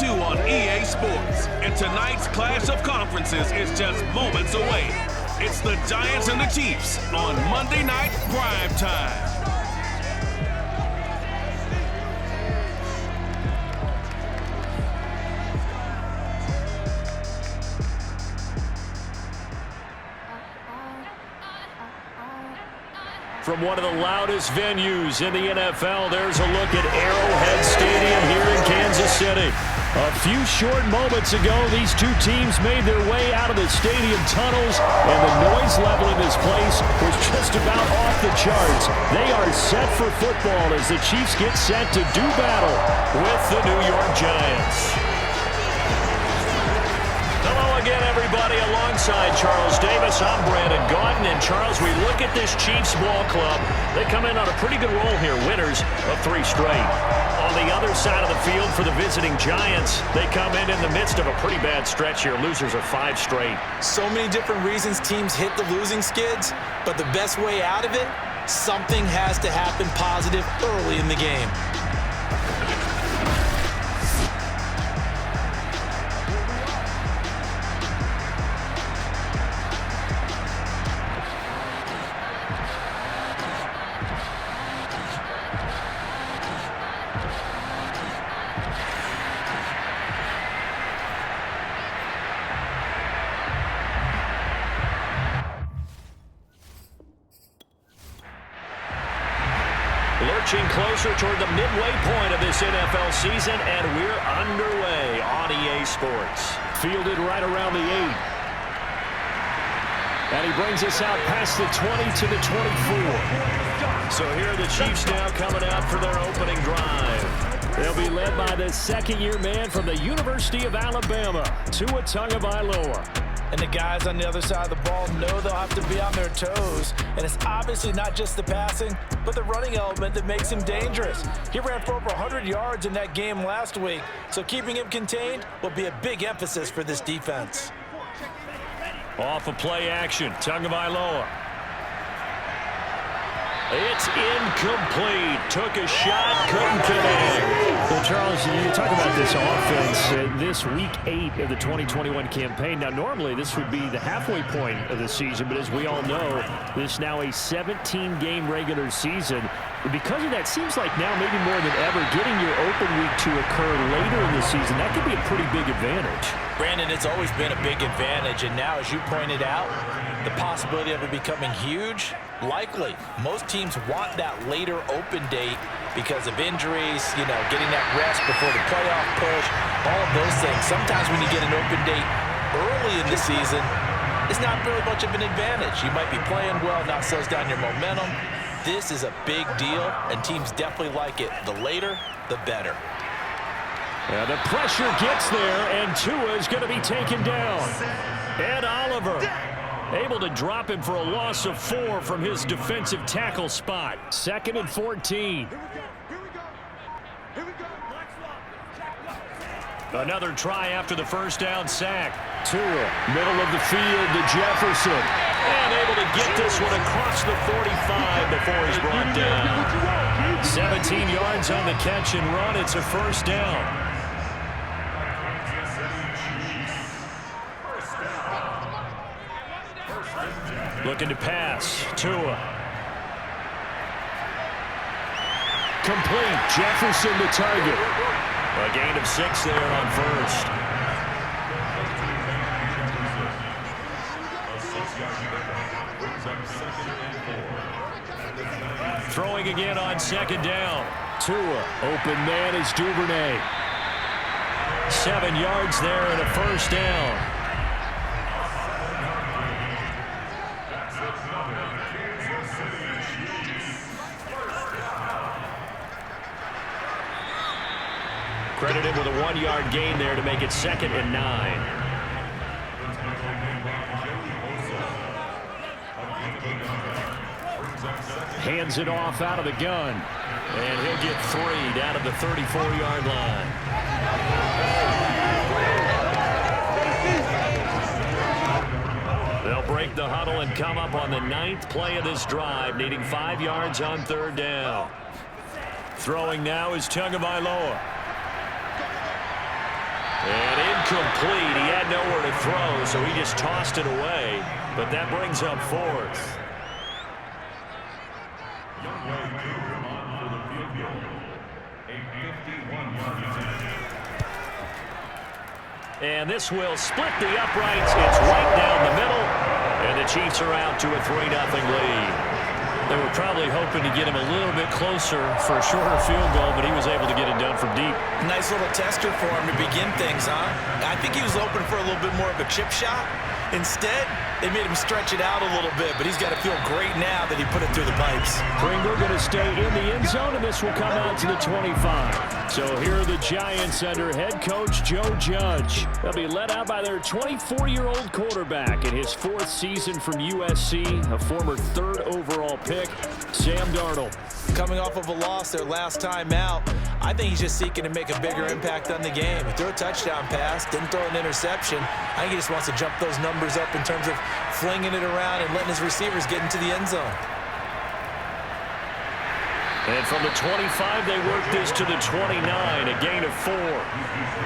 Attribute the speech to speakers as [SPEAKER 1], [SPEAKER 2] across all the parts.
[SPEAKER 1] 2 on EA Sports. And tonight's clash of conferences is just moments away. It's the Giants and the Chiefs on Monday Night Prime Time.
[SPEAKER 2] From one of the loudest venues in the NFL, there's a look at Arrowhead Stadium here in Kansas City. A few short moments ago, these two teams made their way out of the stadium tunnels, and the noise level in this place was just about off the charts. They are set for football as the Chiefs get set to do battle with the New York Giants. Hello again, everybody. Alongside Charles Davis, I'm Brandon Gaudin. And Charles, we look at this Chiefs ball club. They come in on a pretty good roll here, winners of 3 straight. On the other side of the field for the visiting Giants, they come in the midst of a pretty bad stretch here. Losers of 5 straight.
[SPEAKER 3] So many different reasons teams hit the losing skids, but the best way out of it, something has to happen positive early in the game.
[SPEAKER 2] Lurching closer toward the midway point of this NFL season, and we're underway on EA Sports. Fielded right around the 8. And he brings us out past the 20 to the 24. So here are the Chiefs now coming out for their opening drive. They'll be led by the second-year man from the University of Alabama, Tua Tagovailoa.
[SPEAKER 3] And the guys on the other side of the ball know they'll have to be on their toes. And it's obviously not just the passing, but the running element that makes him dangerous. He ran for over 100 yards in that game last week, so keeping him contained will be a big emphasis for this defense.
[SPEAKER 2] Off of play action, Tagovailoa. It's incomplete. Took a shot, couldn't connect.
[SPEAKER 4] Well, Charles, you talk about this offense this week 8 of the 2021 campaign. Now, normally this would be the halfway point of the season, but as we all know, this is now a 17-game regular season. Because of that, seems like now maybe more than ever, getting your open week to occur later in the season, that could be a pretty big advantage.
[SPEAKER 3] Brandon, it's always been a big advantage, and now, as you pointed out, the possibility of it becoming huge, likely. Most teams want that later open date because of injuries, getting that rest before the playoff push, all of those things. Sometimes when you get an open date early in the season, it's not really much of an advantage. You might be playing well, now slows down your momentum. This is a big deal, and teams definitely like it. The later, the better.
[SPEAKER 2] Yeah, the pressure gets there, and Tua is going to be taken down. Ed Oliver able to drop him for a loss of 4 from his defensive tackle spot. 2nd and 14. Another try after the first down sack. Tua, middle of the field to Jefferson. And able to get this one across the 45 before he's brought down. 17 yards on the catch and run. It's a first down. Looking to pass. Tua. Complete. Jefferson the target. A gain of 6 there on first. Throwing again on 2nd down. Tua. Open man is Duvernay. 7 yards there and a first down. Credited with a 1-yard gain there to make it 2nd and 9. Hands it off out of the gun. And he'll get 3 down at the 34-yard line. They'll break the huddle and come up on the 9th play of this drive, needing 5 yards on 3rd down. Throwing now is Tagovailoa. And incomplete. He had nowhere to throw, so he just tossed it away. But that brings up fourth. And this will split the uprights. It's right down the middle. And the Chiefs are out to a 3-0 lead. They were probably hoping to get him a little bit closer for a shorter field goal, but he was able to get it done from deep.
[SPEAKER 3] Nice little tester for him to begin things, huh? I think he was hoping for a little bit more of a chip shot. Instead, they made him stretch it out a little bit, but he's got to feel great now that he put it through the pipes.
[SPEAKER 2] Pringle going to stay in the end zone, and this will come out to the 25. So here are the Giants under head coach Joe Judge. They'll be led out by their 24-year-old quarterback in his fourth season from USC, a former third overall pick, Sam Darnold.
[SPEAKER 3] Coming off of a loss their last time out, I think he's just seeking to make a bigger impact on the game. He threw a touchdown pass, didn't throw an interception. I think he just wants to jump those numbers up in terms of flinging it around and letting his receivers get into the end zone.
[SPEAKER 2] And from the 25, they work this to the 29, a gain of 4.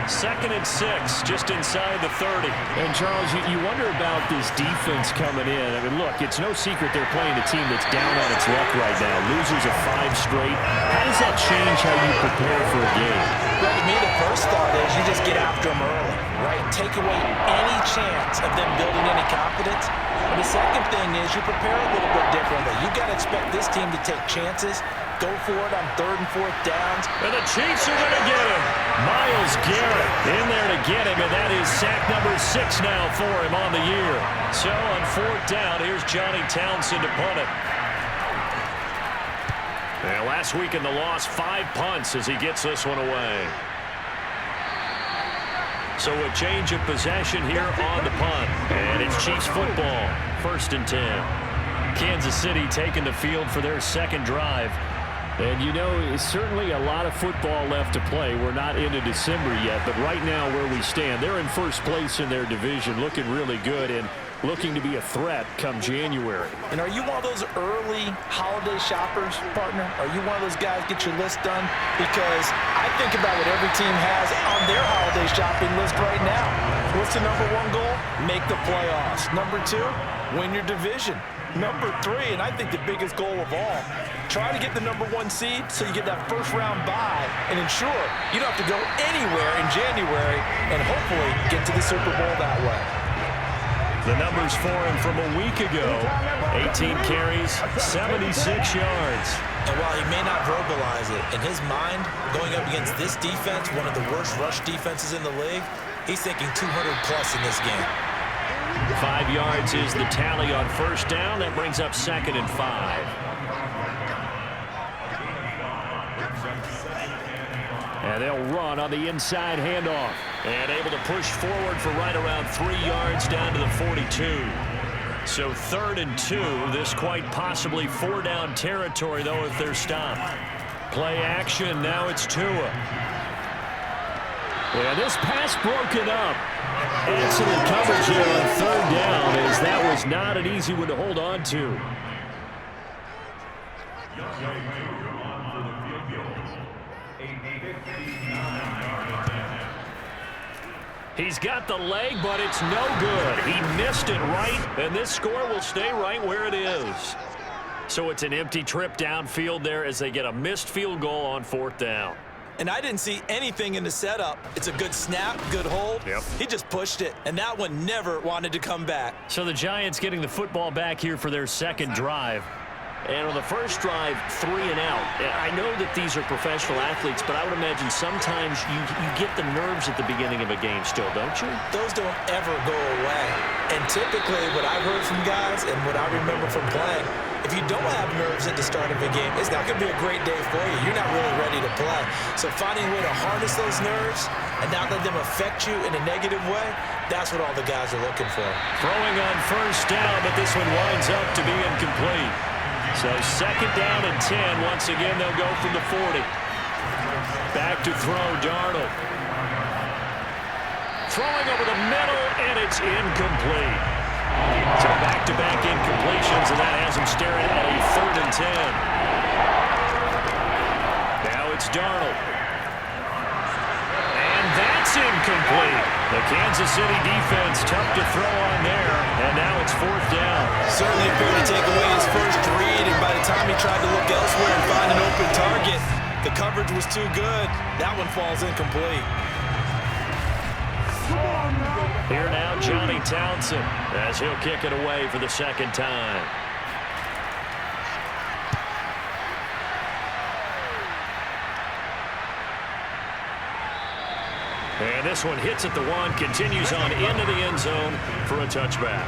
[SPEAKER 2] 2nd and 6, just inside the 30.
[SPEAKER 4] And, Charles, you wonder about this defense coming in. I mean, look, it's no secret they're playing a team that's down on its luck right now. Losers of 5 straight. How does that change how you prepare for a game?
[SPEAKER 3] Well, to me, the first thought is you just get after them early, right? Take away any chance of them building any confidence. And the second thing is you prepare a little bit differently. You've got to expect this team to take chances, go for it on 3rd and 4th downs.
[SPEAKER 2] And the Chiefs are going to get him. Myles Garrett in there to get him, and that is sack number 6 now for him on the year. So on 4th down, here's Johnny Townsend to punt it. And last week in the loss, 5 punts as he gets this one away. So a change of possession here on the punt. And it's Chiefs football, 1st and 10. Kansas City taking the field for their second drive.
[SPEAKER 4] And, you know, it's certainly a lot of football left to play. We're not into December yet, but right now where we stand, they're in first place in their division, looking really good and looking to be a threat come January.
[SPEAKER 3] And are you one of those early holiday shoppers, partner? Are you one of those guys get your list done? Because I think about what every team has on their holiday shopping list right now. What's the number 1 goal? Make the playoffs. Number 2, win your division. Number 3, and I think the biggest goal of all, try to get the number 1 seed so you get that first round bye and ensure you don't have to go anywhere in January and hopefully get to the Super Bowl that way.
[SPEAKER 2] The numbers for him from a week ago, 18 carries, 76 yards.
[SPEAKER 3] And while he may not verbalize it, in his mind, going up against this defense, one of the worst rush defenses in the league, he's thinking 200 plus in this game.
[SPEAKER 2] 5 yards is the tally on 1st down. That brings up 2nd and 5.
[SPEAKER 4] And they'll run on the inside handoff.
[SPEAKER 2] And able to push forward for right around 3 yards down to the 42. So 3rd and 2. This quite possibly 4-down territory, though, if they're stopped. Play action. Now it's Tua.
[SPEAKER 4] And this pass broken up. Excellent coverage here on 3rd down, as that was not an easy one to hold on to.
[SPEAKER 2] He's got the leg, but it's no good. He missed it right, and this score will stay right where it is. So it's an empty trip downfield there as they get a missed field goal on 4th down.
[SPEAKER 3] And I didn't see anything in the setup. It's a good snap, good hold.
[SPEAKER 2] Yep.
[SPEAKER 3] He just pushed it, and that one never wanted to come back.
[SPEAKER 2] So the Giants getting the football back here for their second drive. And on the first drive, 3 and out. I know that these are professional athletes, but I would imagine sometimes you get the nerves at the beginning of a game still, don't you?
[SPEAKER 3] Those don't ever go away. And typically what I've heard from guys and what I remember from playing, if you don't have nerves at the start of a game, it's not going to be a great day for you. You're not really ready to play. So finding a way to harness those nerves and not let them affect you in a negative way, that's what all the guys are looking for.
[SPEAKER 2] Throwing on 1st down, but this one winds up to be incomplete. So 2nd down and 10. Once again, they'll go from the 40. Back to throw, Darnold. Throwing over the middle, and it's incomplete. So back-to-back incompletions, and that has him staring at a 3rd and 10. Now it's Darnold. And that's incomplete. The Kansas City defense tough to throw on there, and now it's 4th down.
[SPEAKER 3] Certainly appeared to take away his first read, and by the time he tried to look elsewhere and find an open target, the coverage was too good. That one falls incomplete.
[SPEAKER 2] Here now, Johnny Townsend, as he'll kick it away for the 2nd time. And this one hits at the 1, continues on into the end zone for a touchback.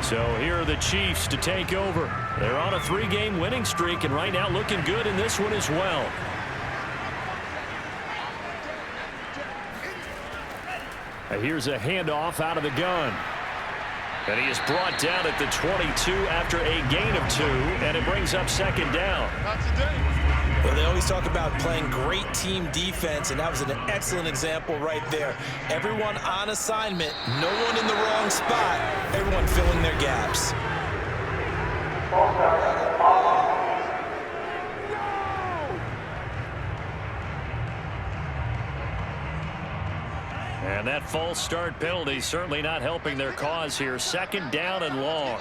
[SPEAKER 2] So here are the Chiefs to take over. They're on a 3-game winning streak, and right now looking good in this one as well. Here's a handoff out of the gun. And he is brought down at the 22 after a gain of 2, and it brings up 2nd down.
[SPEAKER 3] Well, they always talk about playing great team defense, and that was an excellent example right there. Everyone on assignment, no one in the wrong spot, everyone filling their gaps.
[SPEAKER 2] And that false start penalty certainly not helping their cause here. 2nd down and long.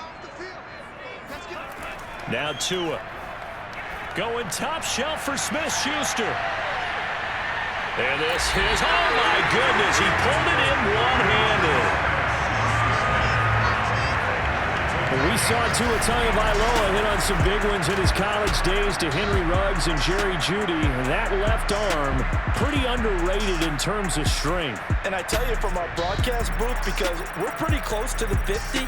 [SPEAKER 2] Now Tua. Going top shelf for Smith-Schuster. And this is, oh my goodness, he pulled it in one-handed. We saw Tua Tagovailoa hit on some big ones in his college days to Henry Ruggs and Jerry Jeudy. That left arm, pretty underrated in terms of strength.
[SPEAKER 3] And I tell you from our broadcast booth, because we're pretty close to the 50,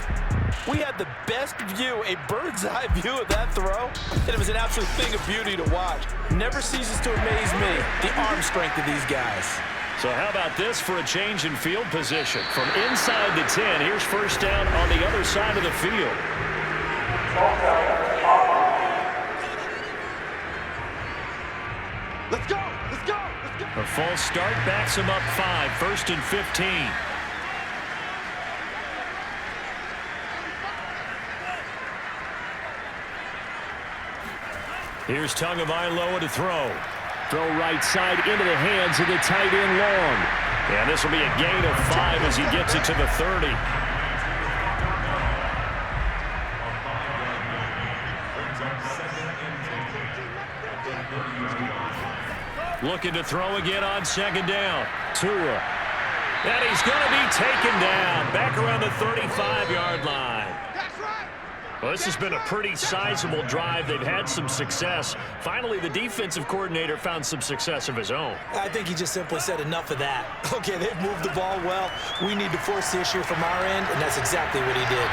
[SPEAKER 3] we had the best view, a bird's eye view of that throw, and it was an absolute thing of beauty to watch. Never ceases to amaze me, the arm strength of these guys.
[SPEAKER 2] So how about this for a change in field position? From inside the 10, here's 1st down on the other side of the field.
[SPEAKER 5] Let's go! Let's go! Let's go!
[SPEAKER 2] A false start backs him up 5, 1st and 15. Here's Tagovailoa to throw.
[SPEAKER 4] Throw right side into the hands of the tight end Long.
[SPEAKER 2] And this will be a gain of 5 as he gets it to the 30. Looking to throw again on 2nd down. Tua. And he's going to be taken down back around the 35-yard line. Well, this has been a pretty sizable drive. They've had some success. Finally, the defensive coordinator found some success of his own.
[SPEAKER 3] I think he just simply said enough of that. Okay, they've moved the ball well. We need to force the issue from our end, and that's exactly what he did.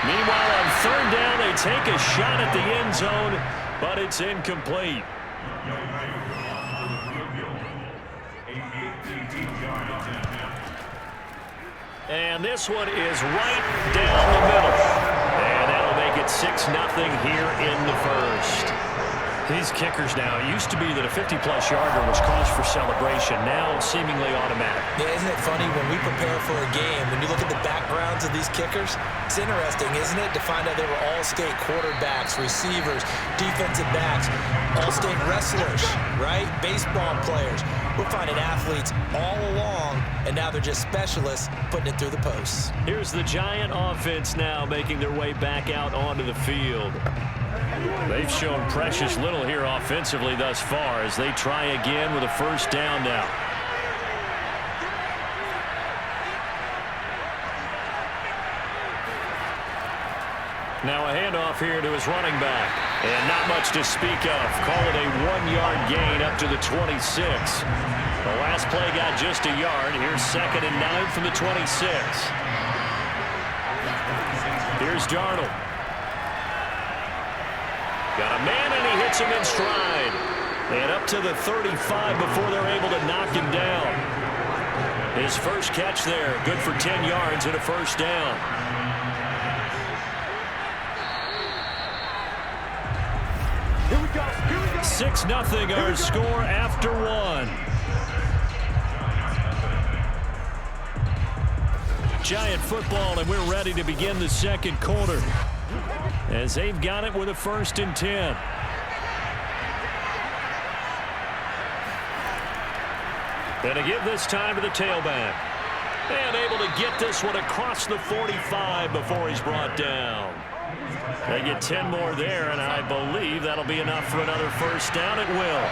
[SPEAKER 2] Meanwhile, on 3rd down, they take a shot at the end zone, but it's incomplete. And this one is right down the middle. And that'll make it 6-0 here in the 1st. These kickers now, it used to be that a 50-plus yarder was cause for celebration. Now seemingly automatic.
[SPEAKER 3] Yeah, isn't it funny when we prepare for a game, when you look at the backgrounds of these kickers, it's interesting, isn't it, to find out they were all-state quarterbacks, receivers, defensive backs, all-state wrestlers, right? Baseball players. We're finding athletes all along, and now they're just specialists putting it through the posts.
[SPEAKER 2] Here's the Giant offense now making their way back out onto the field. They've shown precious little here offensively thus far as they try again with a 1st down now. Now a handoff here to his running back. And not much to speak of. Call it a 1-yard gain up to the 26. The last play got just a yard. Here's 2nd and 9 from the 26. Here's Darnold. Got a man, and he hits him in stride. And up to the 35 before they're able to knock him down. His first catch there, good for 10 yards and a 1st down.
[SPEAKER 5] Here we go. Here we go.
[SPEAKER 2] 6-0 our score after 1. Giant football, and we're ready to begin the 2nd quarter. As they've got it with a 1st and 10. And to give this time to the tailback. And able to get this one across the 45 before he's brought down. They get 10 more there, and I believe that'll be enough for another first down. It will.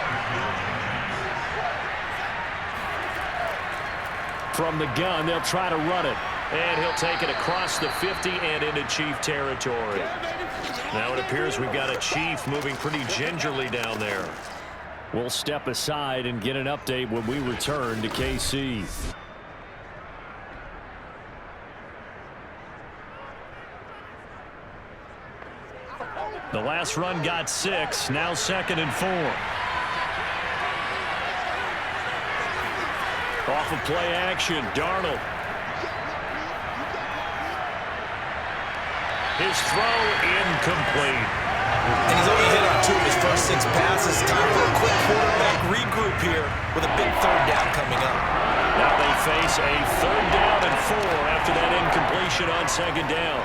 [SPEAKER 2] From the gun, they'll try to run it. And he'll take it across the 50 and into Chief territory. Now it appears we've got a Chief moving pretty gingerly down there.
[SPEAKER 4] We'll step aside and get an update when we return to KC.
[SPEAKER 2] The last run got 6. Now 2nd and 4. Off of play action, Darnold. His throw incomplete.
[SPEAKER 3] And he's only hit on 2 of his first 6 passes. Time for a quick quarterback regroup here with a big 3rd down coming up.
[SPEAKER 2] Now they face a 3rd down and 4 after that incompletion on 2nd down.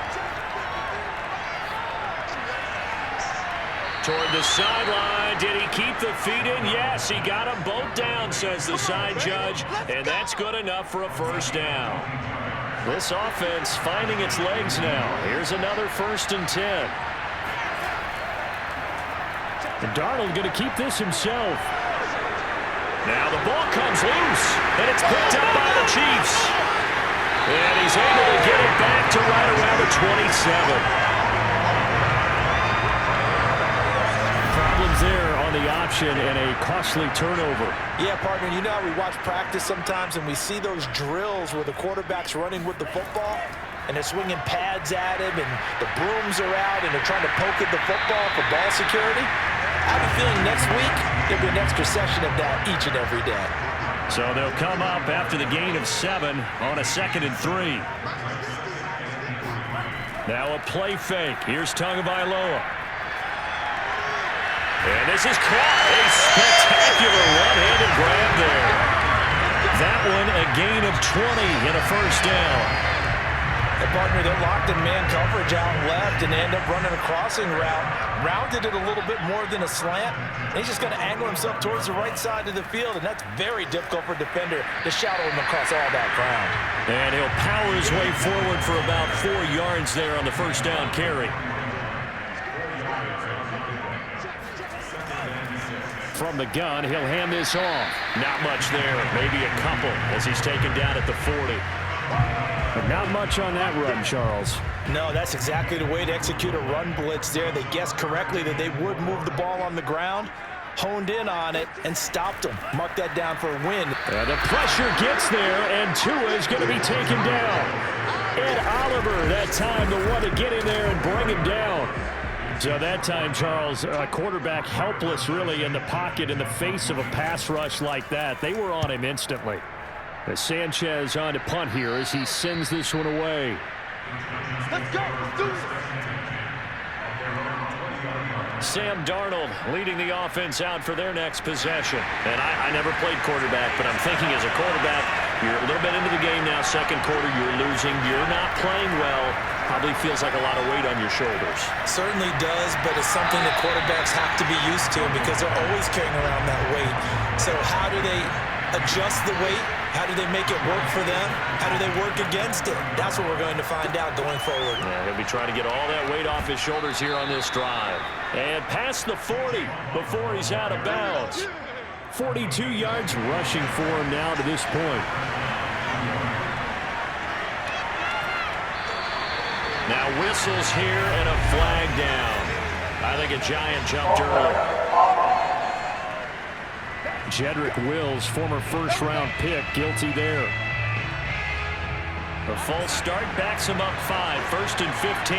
[SPEAKER 2] Toward the sideline. Did he keep the feet in? Yes, he got them both down, says the side judge. And that's good enough for a first down. This offense finding its legs now. Here's another 1st and 10.
[SPEAKER 4] And Darnold going to keep this himself.
[SPEAKER 2] Now the ball comes loose, and it's picked up by the Chiefs. And he's able to get it back to right around the 27.
[SPEAKER 4] Problems there on the option and a costly turnover.
[SPEAKER 3] Yeah, partner, you know how we watch practice sometimes and we see those drills where the quarterback's running with the football and they're swinging pads at him and the brooms are out and they're trying to poke at the football for ball security. I have a feeling next week there'll be an extra session of that each and every day.
[SPEAKER 2] So they'll come up after the gain of 7 on a 2nd and 3. Now a play fake. Here's Tagovailoa. And this is caught. A spectacular one-handed grab there. That one a gain of 20 and a first down.
[SPEAKER 3] And partner, they're locked in man coverage out left and they end up running a crossing route. Rounded it a little bit more than a slant. And he's just going to angle himself towards the right side of the field. And that's very difficult for a defender to shadow him across all that ground.
[SPEAKER 2] And he'll power his way forward for about 4 yards there on the first down carry.
[SPEAKER 4] From the gun, he'll hand this off.
[SPEAKER 2] Not much there, maybe a couple as he's taken down at the 40.
[SPEAKER 4] But not much on that run, Charles.
[SPEAKER 3] No, that's exactly the way to execute a run blitz there. They guessed correctly that they would move the ball on the ground, honed in on it, and stopped them. Mark that down for a win.
[SPEAKER 4] And the pressure gets there, and Tua is going to be taken down. Ed Oliver, that time, the one to get in there and bring him down. So that time, Charles, a quarterback helpless really in the pocket in the face of a pass rush like that. They were on him instantly. As Sanchez on to punt here as he sends this one away.
[SPEAKER 5] Let's go. Let's do this.
[SPEAKER 2] Sam Darnold leading the offense out for their next possession. And I never played quarterback, but I'm thinking as a quarterback, you're a little bit into the game now, 2nd quarter, you're losing, you're not playing well. Probably feels like a lot of weight on your shoulders.
[SPEAKER 3] Certainly does, but it's something that quarterbacks have to be used to because they're always carrying around that weight. So how do they adjust the weight? How do they make it work for them? How do they work against it? That's what we're going to find out going forward.
[SPEAKER 2] Yeah, he'll be trying to get all that weight off his shoulders here on this drive. And past the 40 before he's out of bounds.
[SPEAKER 4] 42 yards rushing for him now to this point.
[SPEAKER 2] Now whistles here and a flag down. I think a Giant jumped early.
[SPEAKER 4] Jedrick Wills, former first-round pick, guilty there.
[SPEAKER 2] The false start backs him up 5, 1st and 15.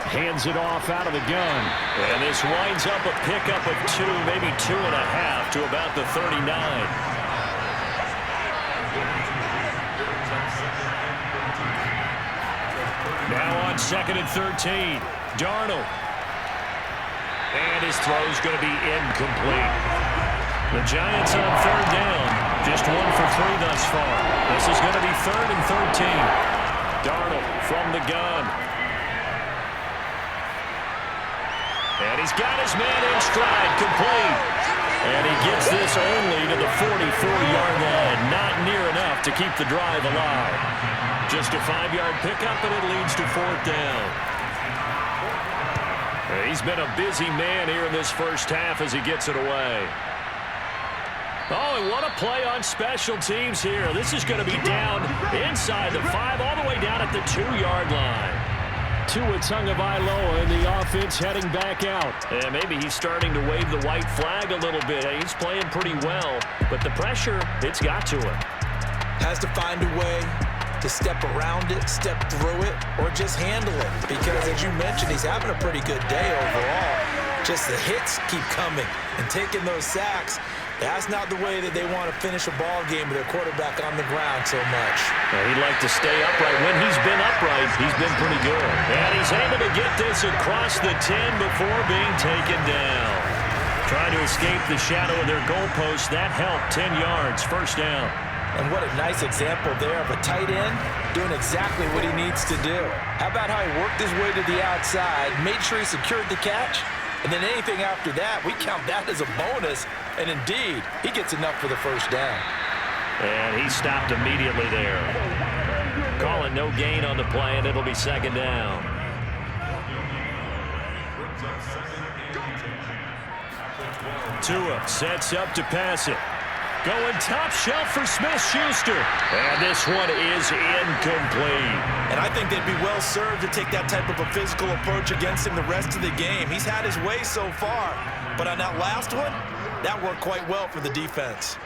[SPEAKER 4] Hands it off out of the gun.
[SPEAKER 2] And this winds up a pickup of 2, maybe 2.5 to about the 39. Now on 2nd and 13. Darnold. And his throw's going to be incomplete. The Giants on 3rd down. Just 1 for 3 thus far. This is going to be 3rd and 13. Darnold from the gun. And he's got his man in stride, complete. And he gets this only to the 44-yard line. Not near enough to keep the drive alive. Just a 5-yard pickup, and it leads to 4th down. He's been a busy man here in this first half as he gets it away. Oh, and what a play on special teams here. This is going to be down inside the 5, all the way down at the 2-yard line.
[SPEAKER 4] Tua Tagovailoa in the offense heading back out.
[SPEAKER 2] And maybe he's starting to wave the white flag a little bit. He's playing pretty well, but the pressure, it's got to him.
[SPEAKER 3] Has to find a way to step around it, step through it, or just handle it. Because as you mentioned, he's having a pretty good day overall. Just the hits keep coming and taking those sacks. That's not the way that they want to finish a ball game with their quarterback on the ground so much.
[SPEAKER 2] He'd like to stay upright. When he's been upright, he's been pretty good. And he's able to get this across the 10 before being taken down. Trying to escape the shadow of their goalpost. That helped. 10 yards, 1st down.
[SPEAKER 3] And what a nice example there of a tight end doing exactly what he needs to do. How about how he worked his way to the outside, made sure he secured the catch, and then anything after that, we count that as a bonus. And indeed, he gets enough for the 1st down.
[SPEAKER 2] And he stopped immediately there. Calling no gain on the play, and it'll be 2nd down. Tua sets up to pass it. Going top shelf for Smith-Schuster. And this one is incomplete.
[SPEAKER 3] And I think they'd be well served to take that type of a physical approach against him the rest of the game. He's had his way so far. But on that last one, that worked quite well for the defense.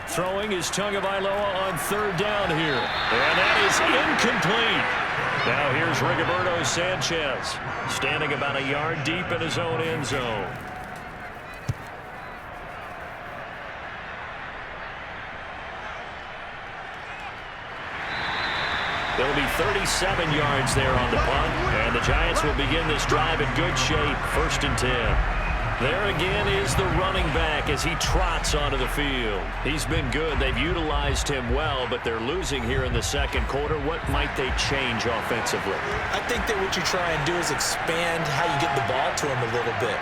[SPEAKER 2] Throwing is Tagovailoa on 3rd down here. And that is incomplete. Now here's Rigoberto Sanchez, standing about a yard deep in his own end zone. It'll be 37 yards there on the punt. And the Giants will begin this drive in good shape. 1st and 10. There again is the running back as he trots onto the field. He's been good. They've utilized him well, but they're losing here in the 2nd quarter. What might they change offensively?
[SPEAKER 3] I think that what you try and do is expand how you get the ball to him a little bit.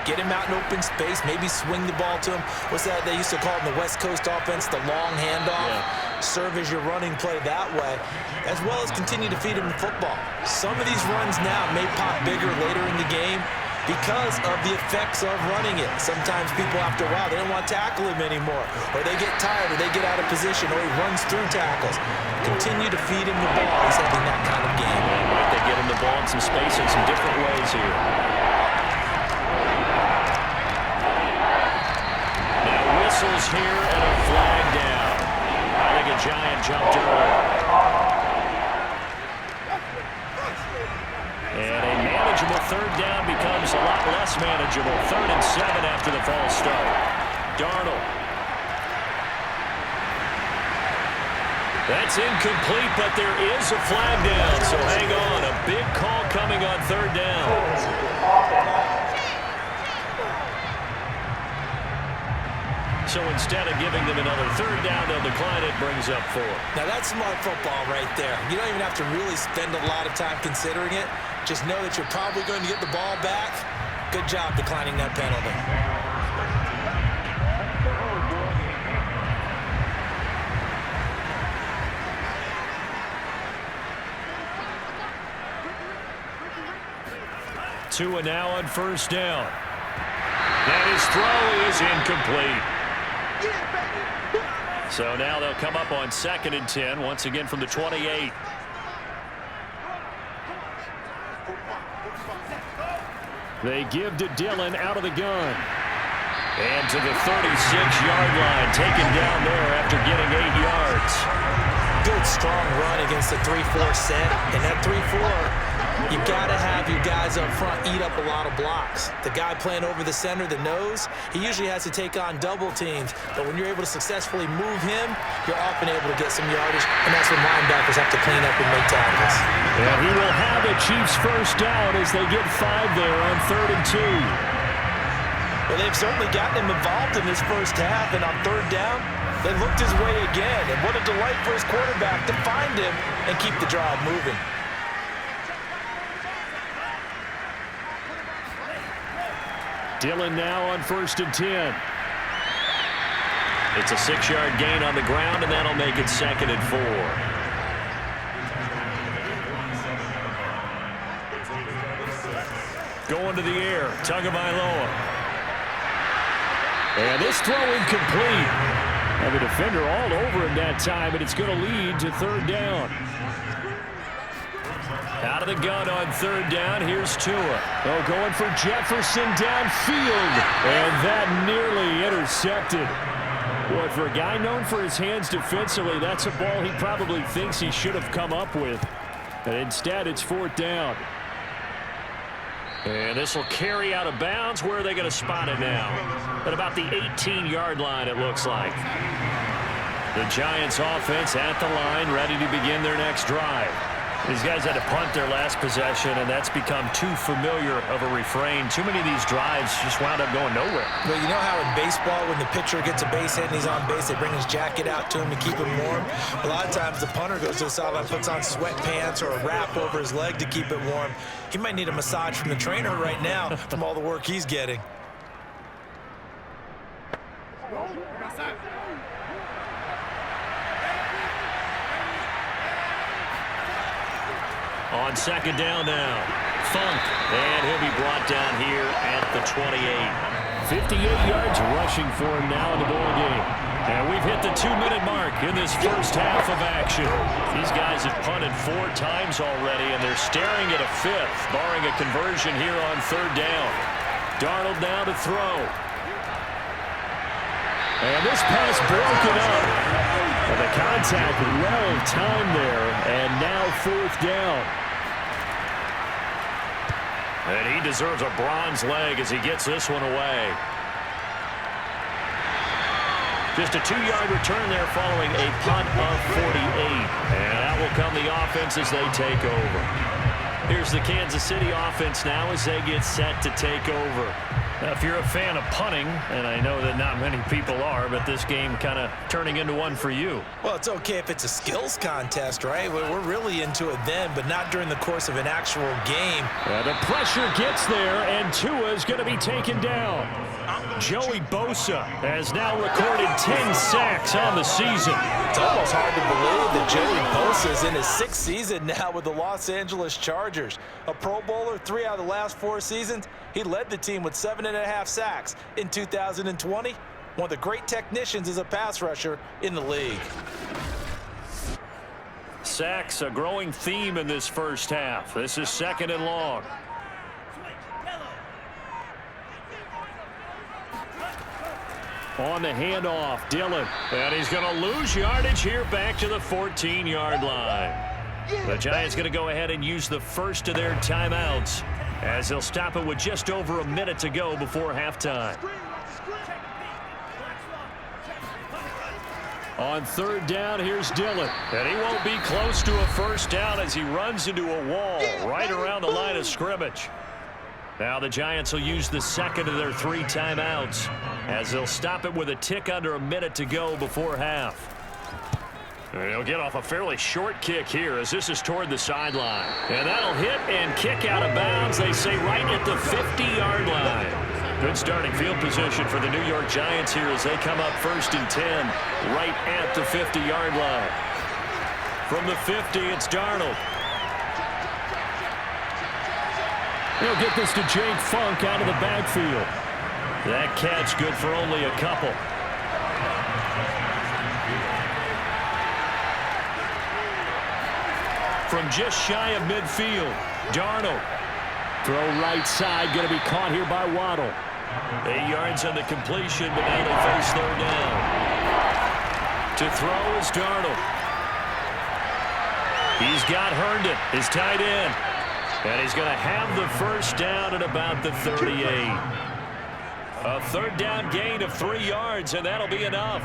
[SPEAKER 3] Get him out in open space, maybe swing the ball to him. What's that they used to call it in the West Coast offense, the long handoff? Yeah. Serve as your running play that way, as well as continue to feed him the football. Some of these runs now may pop bigger later in the game because of the effects of running it. Sometimes people, after a while, they don't want to tackle him anymore, or they get tired, or they get out of position, or he runs through tackles. Continue to feed him the ball. He's having that kind of game.
[SPEAKER 2] And might they get him the ball in some space in some different ways here. Now whistles here and a flag down. I think a Giant jumped early. And a manageable 3rd down becomes a lot less manageable. 3rd and 7 after the false start. Darnold. That's incomplete, but there is a flag down, so hang on. A big call coming on 3rd down. So instead of giving them another 3rd down, they'll decline it, brings up 4.
[SPEAKER 3] Now that's smart football right there. You don't even have to really spend a lot of time considering it. Just know that you're probably going to get the ball back. Good job declining that penalty.
[SPEAKER 2] Tua now on 1st down. And his throw is incomplete. So now they'll come up on 2nd and 10, once again from the 28.
[SPEAKER 4] They give to Dillon out of the gun.
[SPEAKER 2] And to the 36-yard line, taken down there after getting 8 yards.
[SPEAKER 3] Good, strong run against the 3-4 set. And that 3-4, you got to have your guys up front eat up a lot of blocks. The guy playing over the center, the nose, he usually has to take on double teams. But when you're able to successfully move him, you're often able to get some yardage. And that's when linebackers have to clean up and make tackles.
[SPEAKER 4] And he will have the Chiefs 1st down as they get 5 there on 3rd and 2.
[SPEAKER 3] Well, they've certainly gotten him involved in this first half, and on 3rd down, they looked his way again. And what a delight for his quarterback to find him and keep the drive moving.
[SPEAKER 4] Dillon now on 1st and 10.
[SPEAKER 2] It's a 6-yard gain on the ground, and that'll make it 2nd and 4. Going to the air, Tagovailoa.
[SPEAKER 4] And this throw incomplete. And the defender all over him that time, and it's going to lead to 3rd down.
[SPEAKER 2] Out of the gun on 3rd down, here's Tua.
[SPEAKER 4] Oh, going for Jefferson downfield. And that nearly intercepted. Boy, for a guy known for his hands defensively, that's a ball he probably thinks he should have come up with. And instead, it's 4th down.
[SPEAKER 2] And this will carry out of bounds. Where are they going to spot it now? At about the 18-yard line, it looks like. The Giants offense at the line, ready to begin their next drive. These guys had to punt their last possession, and that's become too familiar of a refrain. Too many of these drives just wound up going nowhere.
[SPEAKER 3] Well, you know how in baseball, when the pitcher gets a base hit and he's on base, they bring his jacket out to him to keep him warm? A lot of times the punter goes to the sideline, puts on sweatpants or a wrap over his leg to keep it warm. He might need a massage from the trainer right now from all the work he's getting.
[SPEAKER 2] On 2nd down now, Funk, and he'll be brought down here at the 28.
[SPEAKER 4] 58 yards rushing for him now in the ball game.
[SPEAKER 2] And we've hit the 2-minute mark in this first half of action. These guys have punted 4 times already, and they're staring at a 5th, barring a conversion here on 3rd down. Darnold now to throw.
[SPEAKER 4] And this pass broken up. And the contact well timed there, and now 4th down.
[SPEAKER 2] And he deserves a bronze leg as he gets this one away. Just a 2-yard return there following a punt of 48. And out will come the offense as they take over. Here's the Kansas City offense now as they get set to take over.
[SPEAKER 4] Now, if you're a fan of punting, and I know that not many people are, but this game kind of turning into one for you.
[SPEAKER 3] Well, it's okay if it's a skills contest, right? We're really into it then, but not during the course of an actual game.
[SPEAKER 4] The pressure gets there, and Tua is going to be taken down. Joey Bosa has now recorded 10 sacks on the season.
[SPEAKER 3] It's almost hard to believe that Joey Bosa is in his 6th season now with the Los Angeles Chargers. A Pro Bowler 3 out of the last 4 seasons. He led the team with 7.5 sacks in 2020. One of the great technicians as a pass rusher in the league.
[SPEAKER 2] Sacks, a growing theme in this first half. This is 2nd and long.
[SPEAKER 4] On the handoff, Dillon.
[SPEAKER 2] And he's going to lose yardage here back to the 14-yard line. The Giants going to go ahead and use the first of their timeouts as they'll stop it with just over a minute to go before halftime.
[SPEAKER 4] On 3rd down, here's Dillon.
[SPEAKER 2] And he won't be close to a first down as he runs into a wall right around the line of scrimmage. Now the Giants will use the 2nd of their 3 timeouts as they'll stop it with a tick under a minute to go before half. And he'll get off a fairly short kick here as this is toward the sideline. And that'll hit and kick out of bounds, they say, right at the 50-yard line. Good starting field position for the New York Giants here as they come up 1st and 10 right at the 50-yard line. From the 50, it's Darnold.
[SPEAKER 4] He'll get this to Jake Funk out of the backfield.
[SPEAKER 2] That catch good for only a couple. From just shy of midfield, Darnold.
[SPEAKER 4] Throw right side, going to be caught here by Waddle.
[SPEAKER 2] 8 yards on the completion, but now they face 3rd down. To throw is Darnold. He's got Herndon, his tight end. And he's going to have the first down at about the 38. A 3rd down gain of 3 yards, and that'll be enough.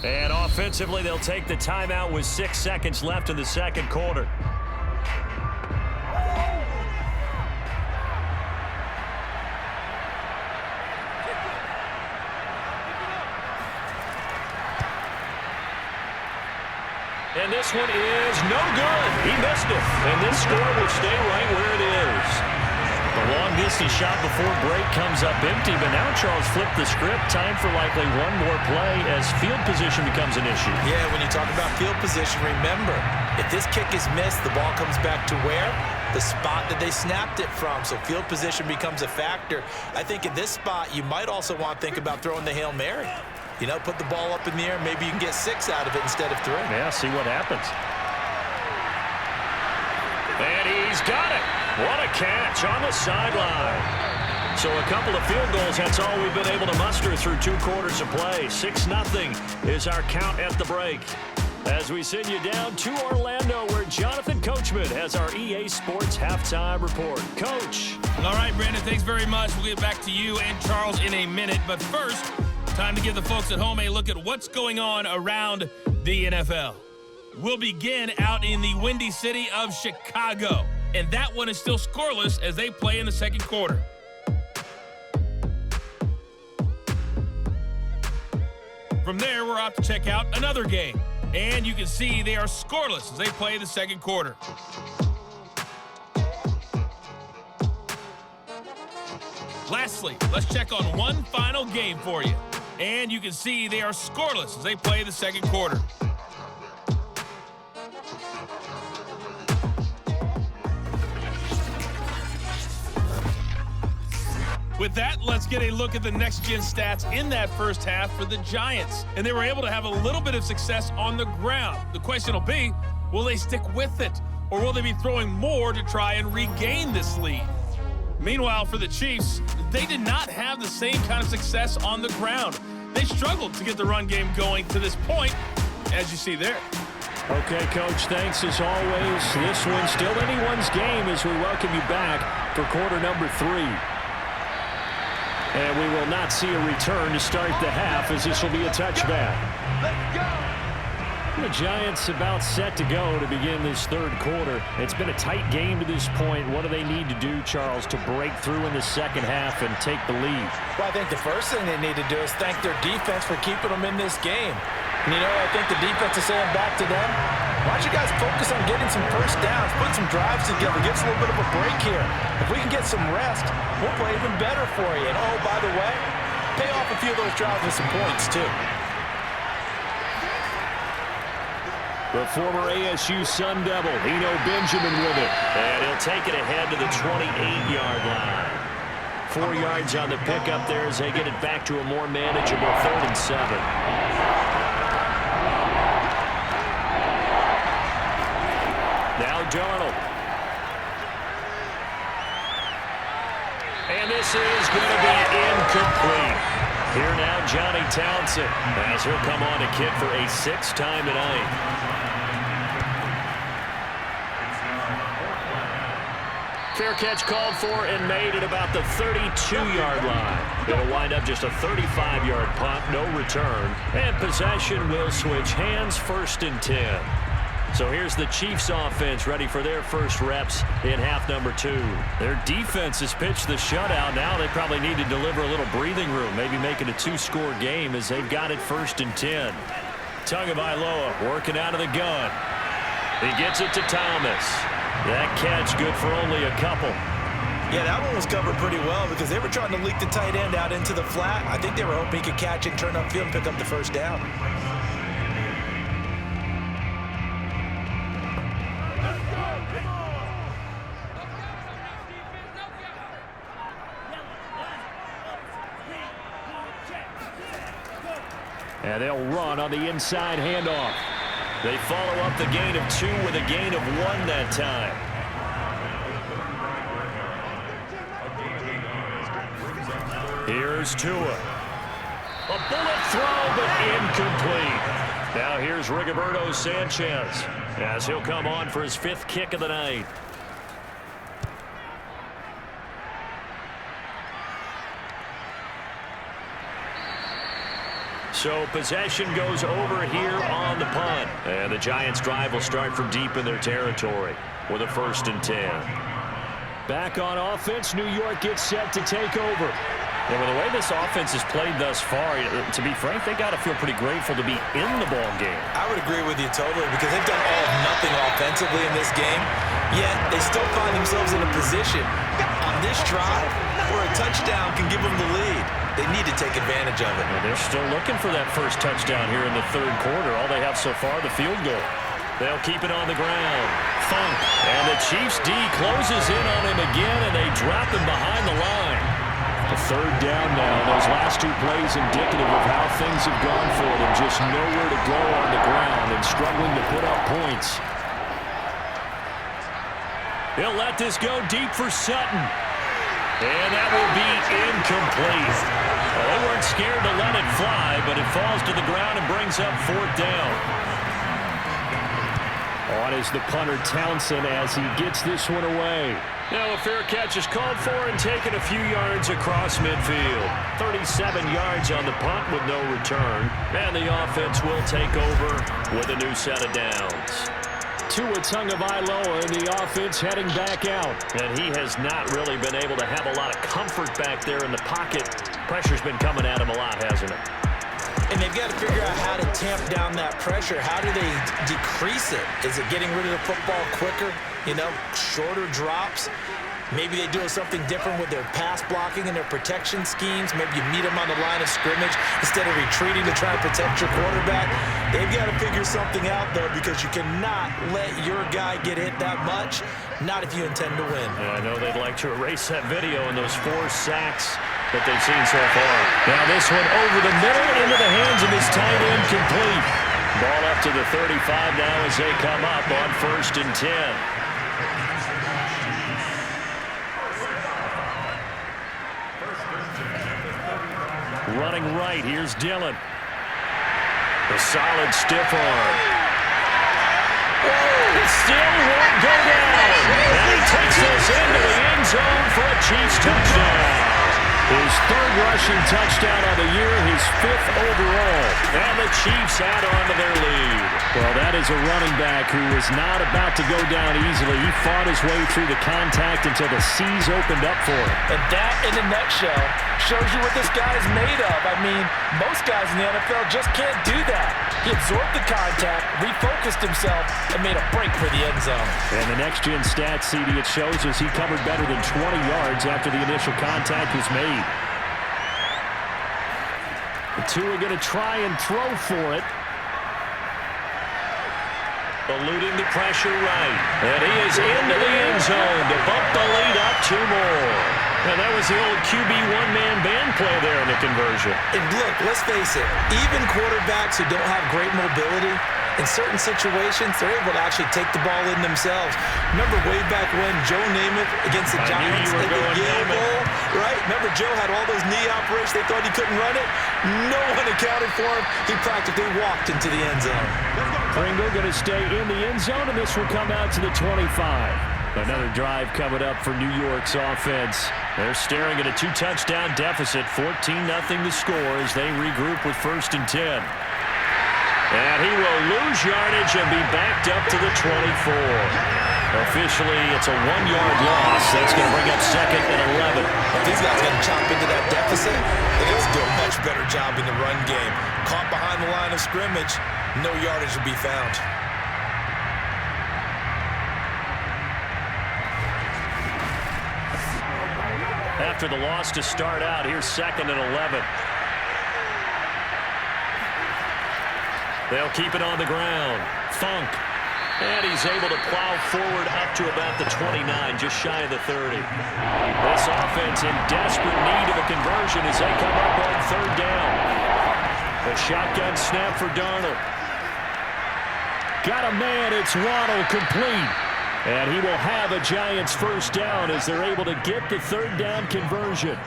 [SPEAKER 2] And offensively, they'll take the timeout with 6 seconds left in the 2nd quarter. And this one is no good. He missed it. And this score will stay right where it is. The long-distance shot before break comes up empty, but now Charles flipped the script. Time for likely one more play as field position becomes an issue.
[SPEAKER 3] Yeah, when you talk about field position, remember, if this kick is missed, the ball comes back to where? The spot that they snapped it from. So field position becomes a factor. I think in this spot, you might also want to think about throwing the Hail Mary. You know, put the ball up in the air. Maybe you can get 6 out of it instead of 3.
[SPEAKER 2] Yeah, see what happens. And he's got it. What a catch on the sideline. So a couple of field goals, that's all we've been able to muster through 2 quarters of play. 6-0 is our count at the break. As we send you down to Orlando, where Jonathan Coachman has our EA Sports halftime report. Coach.
[SPEAKER 6] All right, Brandon, thanks very much. We'll get back to you and Charles in a minute. But first, time to give the folks at home a look at what's going on around the NFL. We'll begin out in the windy city of Chicago. And that one is still scoreless as they play in the second quarter. From there, we're off to check out another game. And you can see they are scoreless as they play the second quarter. Lastly, let's check on one final game for you. And you can see they are scoreless as they play the second quarter. With that, let's get a look at the next-gen stats in that first half for the Giants. And they were able to have a little bit of success on the ground. The question will be, will they stick with it? Or will they be throwing more to try and regain this lead? Meanwhile, for the Chiefs, they did not have the same kind of success on the ground. They struggled to get the run game going to this point, as you see there.
[SPEAKER 2] Okay, Coach, thanks as always. This one's still anyone's game as we welcome you back for quarter number 3. And we will not see a return to start the half as this will be a touchback.
[SPEAKER 5] Let's go!
[SPEAKER 2] The Giants about set to go to begin this third quarter. It's been a tight game to this point. What do they need to do, Charles, to break through in the second half and take the lead?
[SPEAKER 3] Well, I think the first thing they need to do is thank their defense for keeping them in this game. And, you know, I think the defense is saying back to them, why don't you guys focus on getting some first downs, put some drives together, give us a little bit of a break here. If we can get some rest, we'll play even better for you. And, oh, by the way, pay off a few of those drives with some points, too.
[SPEAKER 2] The former ASU Sun Devil, Eno Benjamin with it. And he'll take it ahead to the 28-yard line. 4 yards on the pickup there as they get it back to a more manageable 3rd and 7. Now Darnold. And this is going to be incomplete. Here now Johnny Townsend as he'll come on to kick for a 6th time tonight. Fair catch called for and made at about the 32-yard line. It'll wind up just a 35-yard punt, no return. And possession will switch hands, 1st and 10. So here's the Chiefs offense ready for their first reps in half number 2. Their defense has pitched the shutout. Now they probably need to deliver a little breathing room, maybe make it a 2-score game as they've got it 1st and 10. Tagovailoa working out of the gun. He gets it to Thomas. That catch good for only a couple.
[SPEAKER 3] Yeah, that one was covered pretty well because they were trying to leak the tight end out into the flat. I think they were hoping he could catch it, turn upfield, and pick up the first down.
[SPEAKER 2] And they'll run on the inside handoff. They follow up the gain of 2 with a gain of 1 that time. Here's Tua. A bullet throw, but incomplete. Now here's Rigoberto Sanchez as he'll come on for his 5th kick of the night. So possession goes over here on the punt. And the Giants' drive will start from deep in their territory with a 1st and 10. Back on offense, New York gets set to take over.
[SPEAKER 4] Yeah, well, the way this offense has played thus far, to be frank, they got to feel pretty grateful to be in the ball game.
[SPEAKER 3] I would agree with you totally because they've done all of nothing offensively in this game, yet they still find themselves in a position on this drive where a touchdown can give them the lead. They need to take advantage of it.
[SPEAKER 4] Well, they're still looking for that first touchdown here in the third quarter. All they have so far, the field goal. They'll keep it on the ground. Funk. And the Chiefs D closes in on him again, and they drop him behind the line. The third down now. Those last two plays indicative of how things have gone for them. Just nowhere to go on the ground and struggling to put up points. They'll let this go deep for Sutton. And that will be incomplete. Well, they weren't scared to let it fly, but it falls to the ground and brings up fourth down. On is the punter Townsend as he gets this one away. Now a fair catch is called for and taken a few yards across midfield. 37 yards on the punt with no return. And the offense will take over with a new set of downs. Tua Tagovailoa in the offense heading back out. And he has not really been able to have a lot of comfort back there in the pocket. Pressure's been coming at him a lot, hasn't it?
[SPEAKER 3] And they've got to figure out how to tamp down that pressure. How do they decrease it? Is it getting rid of the football quicker? You know, shorter drops? Maybe they do something different with their pass blocking and their protection schemes. Maybe you meet them on the line of scrimmage instead of retreating to try to protect your quarterback. They've got to figure something out, though, because you cannot let your guy get hit that much, not if you intend to win.
[SPEAKER 4] Yeah, I know they'd like to erase that video and those 4 sacks that they've seen so far. Now this one over the middle into the hands of his tight end complete. Ball up to the 35 now as they come up on 1st and 10. Running right, here's Dillon. A solid stiff arm. It still won't go down. And he takes this into the end zone for a Chiefs touchdown. His 3rd rushing touchdown of the year, his 5th overall. And the Chiefs add on to their lead. Well, that is a running back who is not about to go down easily. He fought his way through the contact until the seas opened up for him.
[SPEAKER 3] And that, in a nutshell, shows you what this guy is made of. I mean, most guys in the NFL just can't do that. He absorbed the contact, refocused himself, and made a break for the end zone.
[SPEAKER 4] And the next-gen stats, CD, it shows us he covered better than 20 yards after the initial contact was made. The two are going to try and throw for it. Eluding the pressure right. And he is into the end zone to bump the lead up 2 more. And that was the old QB one-man band play there in the conversion.
[SPEAKER 3] And look, let's face it, even quarterbacks who don't have great mobility, in certain situations, they're able to actually take the ball in themselves. Remember way back when Joe Namath against the Giants at the Yale Bowl, right? Remember Joe had all those knee operations. They thought he couldn't run it. No one accounted for him. He practically walked into the end zone.
[SPEAKER 4] Pringle going to stay in the end zone, and this will come out to the 25. Another drive coming up for New York's offense. They're staring at a 2-touchdown deficit, 14-0 to score as they regroup with 1st and 10. And he will lose yardage and be backed up to the 24. Officially, it's a 1-yard loss. That's going to bring up 2nd and 11.
[SPEAKER 3] If these guys got to chop into that deficit, they got to do a much better job in the run game. Caught behind the line of scrimmage, no yardage will be found.
[SPEAKER 4] After the loss to start out, here's 2nd and 11. They'll keep it on the ground. Funk. And he's able to plow forward up to about the 29, just shy of the 30. This offense in desperate need of a conversion as they come up on 3rd down. A shotgun snap for Darnold. Got a man, it's Waddle, complete. And he will have a Giants 1st down as they're able to get the 3rd down conversion.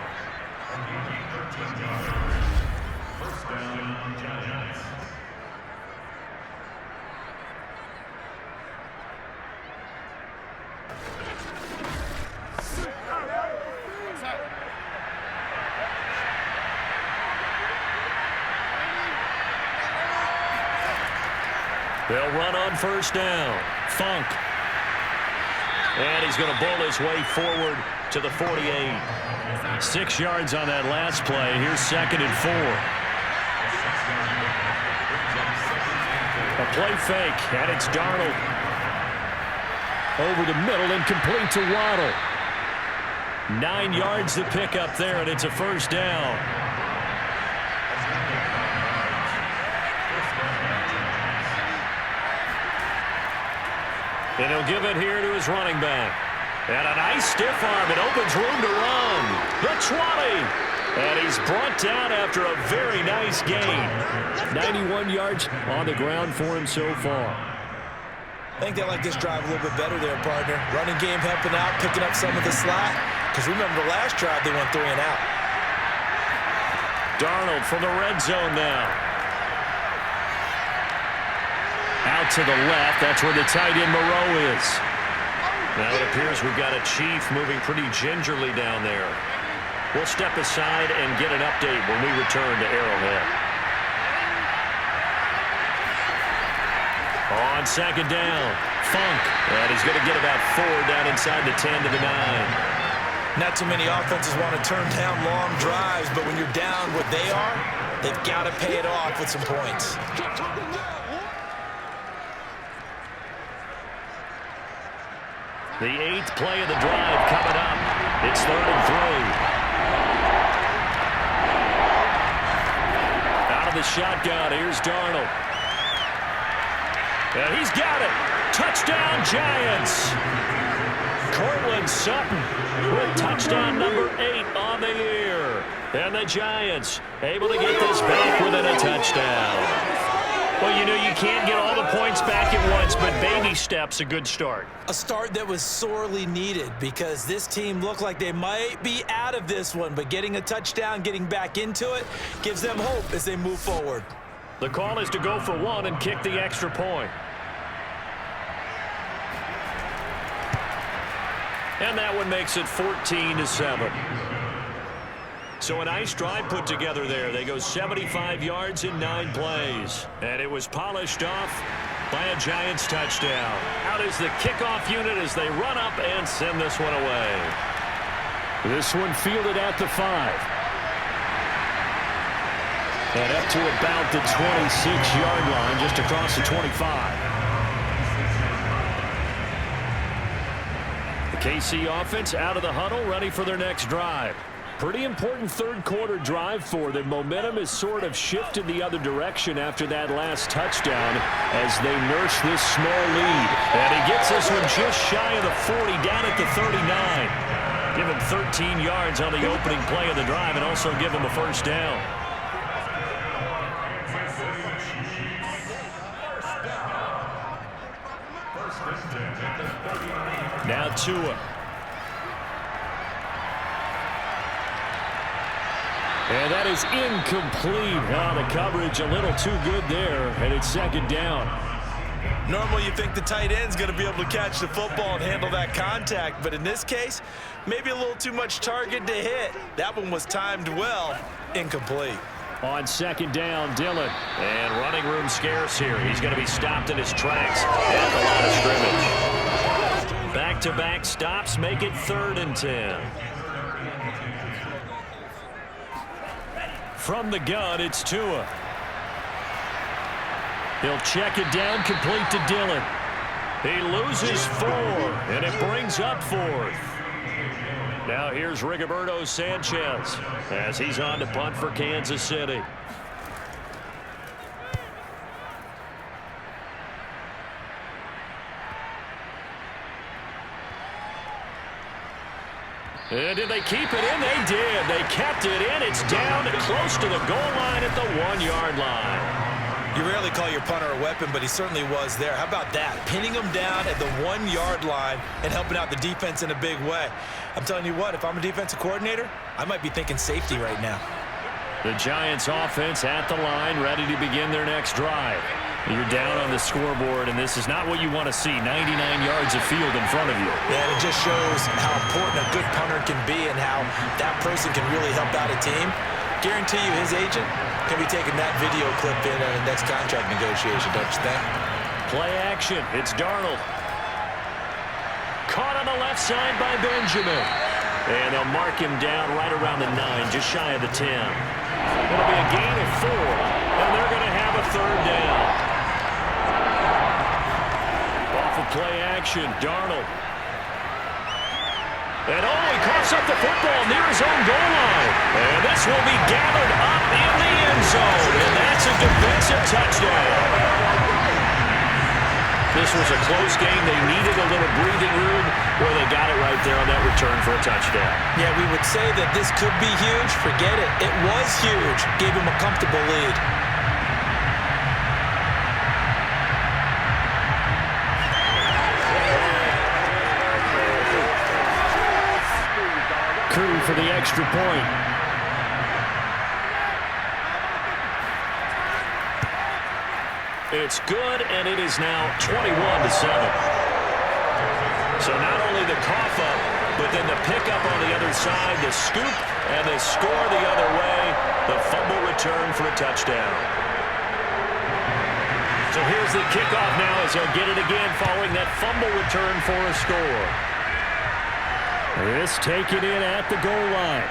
[SPEAKER 4] They'll run on 1st down. Funk.
[SPEAKER 2] And he's going to bull his way forward to the 48. 6 yards on that last play. Here's 2nd and 4. A play fake, and it's Darnold. Over the middle and complete to Waddle. 9 yards to pick up there, and it's a first down. And he'll give it here to his running back. And a nice stiff arm. It opens room to run. The 20. And he's brought down after a very nice gain. 91 yards on the ground for him so far.
[SPEAKER 3] I think they like this drive a little bit better there, partner. Running game helping out, picking up some of the slack. Because remember the last drive, they went 3 and out.
[SPEAKER 2] Darnold from the red zone now. Out to the left. That's where the tight end Moreau is. Now it appears we've got a Chief moving pretty gingerly down there. We'll step aside and get an update when we return to Arrowhead. On 2nd down, Funk. And he's going to get about 4 down inside the 10 to the 9.
[SPEAKER 3] Not too many offenses want to turn down long drives, but when you're down what they are, they've got to pay it off with some points.
[SPEAKER 2] The 8th play of the drive coming up. It's 3rd and 3. Out of the shotgun, here's Darnold. And he's got it. Touchdown, Giants. Cortland Sutton with touchdown number 8 on the year. And the Giants able to get this back within a touchdown. Well, you know, you can't get all the points back at once, but baby steps a good start.
[SPEAKER 3] A start that was sorely needed because this team looked like they might be out of this one, but getting a touchdown, getting back into it, gives them hope as they move forward.
[SPEAKER 2] The call is to go for 1 and kick the extra point. And that one makes it 14-7. So a nice drive put together there. They go 75 yards in 9 plays. And it was polished off by a Giants touchdown. Out is the kickoff unit as they run up and send this one away.
[SPEAKER 4] This one fielded at the 5. And up to about the 26-yard line, just across the 25. The KC offense out of the huddle, ready for their next drive. Pretty important 3rd quarter drive for them. Momentum has sort of shifted the other direction after that last touchdown as they nurse this small lead. And he gets this one just shy of the 40, down at the 39. Give him 13 yards on the opening play of the drive and also give him a first down. Now Tua. And that is incomplete. Oh, the coverage a little too good there, and it's 2nd down.
[SPEAKER 3] Normally you think the tight end's going to be able to catch the football and handle that contact, but in this case, maybe a little too much target to hit. That one was timed well, incomplete.
[SPEAKER 2] On 2nd down, Dillon. And running room scarce here. He's going to be stopped in his tracks at the line of scrimmage. Back-to-back stops make it 3rd and 10. From the gun, it's Tua. He'll check it down, complete to Dillon. He loses 4, and it brings up 4th. Now here's Rigoberto Sanchez as he's on to punt for Kansas City. And did they keep it in? They did. They kept it in. It's down close to the goal line at the 1-yard line.
[SPEAKER 3] You rarely call your punter a weapon, but he certainly was there. How about that? Pinning him down at the 1-yard line and helping out the defense in a big way. I'm telling you what, if I'm a defensive coordinator, I might be thinking safety right now.
[SPEAKER 2] The Giants offense at the line, ready to begin their next drive. You're down on the scoreboard, and this is not what you want to see. 99 yards of field in front of you.
[SPEAKER 3] Yeah, and it just shows how important a good punter can be and how that person can really help out a team. Guarantee you his agent can be taking that video clip in on the next contract negotiation, don't you think?
[SPEAKER 2] Play action. It's Darnold. caught on the left side by Benjamin. And they'll mark him down right around the 9, just shy of the 10. It'll be a gain of 4, and they're going to have a third down. Off of play action, Darnold. And he coughs up the football near his own goal line. And this will be gathered up in the end zone. And that's a defensive touchdown. This was a close game. They needed a little breathing room. Well, they got it right there on that return for a touchdown.
[SPEAKER 3] Yeah, we would say that this could be huge. Forget it. It was huge. Gave him a comfortable lead.
[SPEAKER 2] Crew for the extra point. It's good, and it is now 21-7. So not only the cough up, but then the pickup on the other side, the scoop, and the score the other way, the fumble return for a touchdown. So here's the kickoff now as they'll get it again following that fumble return for a score. This taken in at the goal line.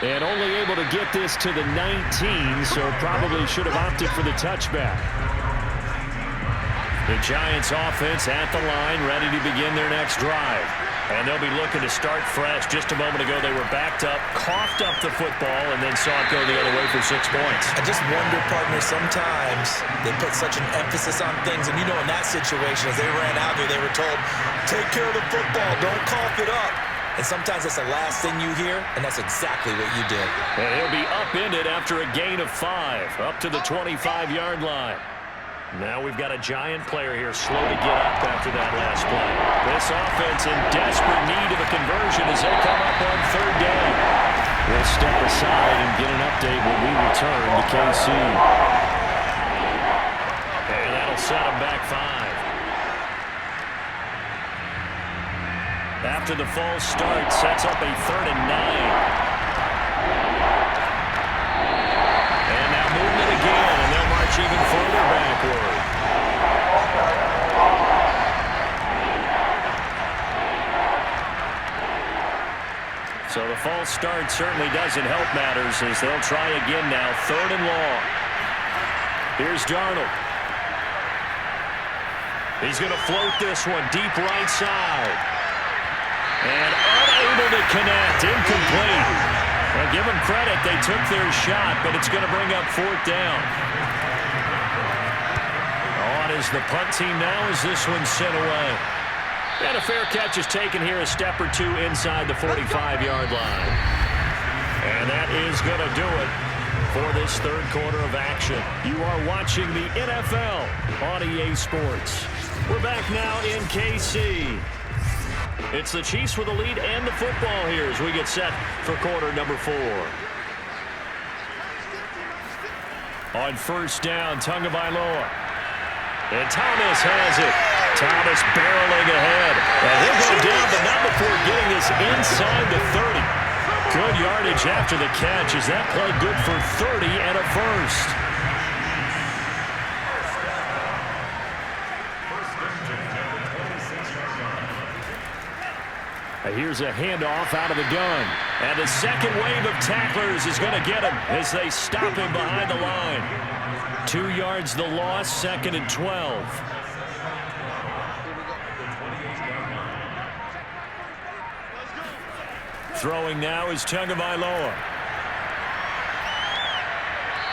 [SPEAKER 2] And only able to get this to the 19, so probably should have opted for the touchback. The Giants offense at the line, ready to begin their next drive. And they'll be looking to start fresh. Just a moment ago, they were backed up, coughed up the football, and then saw it go the other way for 6 points.
[SPEAKER 3] I just wonder, partner, sometimes they put such an emphasis on things. And, you know, in that situation, as they ran out there, they were told, take care of the football, don't cough it up. And sometimes that's the last thing you hear, and that's exactly what you did.
[SPEAKER 2] And he'll be upended after a gain of 5, up to the 25-yard line. Now we've got a Giant player here slow to get up after that last play. This offense in desperate need of a conversion as they come up on third down. We'll step aside and get an update when we return to KC. And that'll set them back 5. After the false start, sets up a 3rd and 9. And now movement again, and they'll march even further backward. So the false start certainly doesn't help matters as they'll try again now, 3rd and long. Here's Darnold. He's going to float this one deep right side. And unable to connect, incomplete. Well, give them credit, they took their shot, but it's going to bring up 4th down. On is the punt team now as this one's sent away. And a fair catch is taken here, a step or two inside the 45-yard line. And that is going to do it for this third quarter of action. You are watching the NFL on EA Sports. We're back now in KC. It's the Chiefs with the lead and the football here as we get set for quarter number 4. On first down, Tagovailoa. And Thomas has it. Thomas barreling ahead. And he'll go down, but not before getting this inside the 30. Good yardage after the catch as that play good for 30 and a first. Here's a handoff out of the gun. And the second wave of tacklers is going to get him as they stop him behind the line. 2 yards the loss, 2nd and 12. Throwing now is Tagovailoa.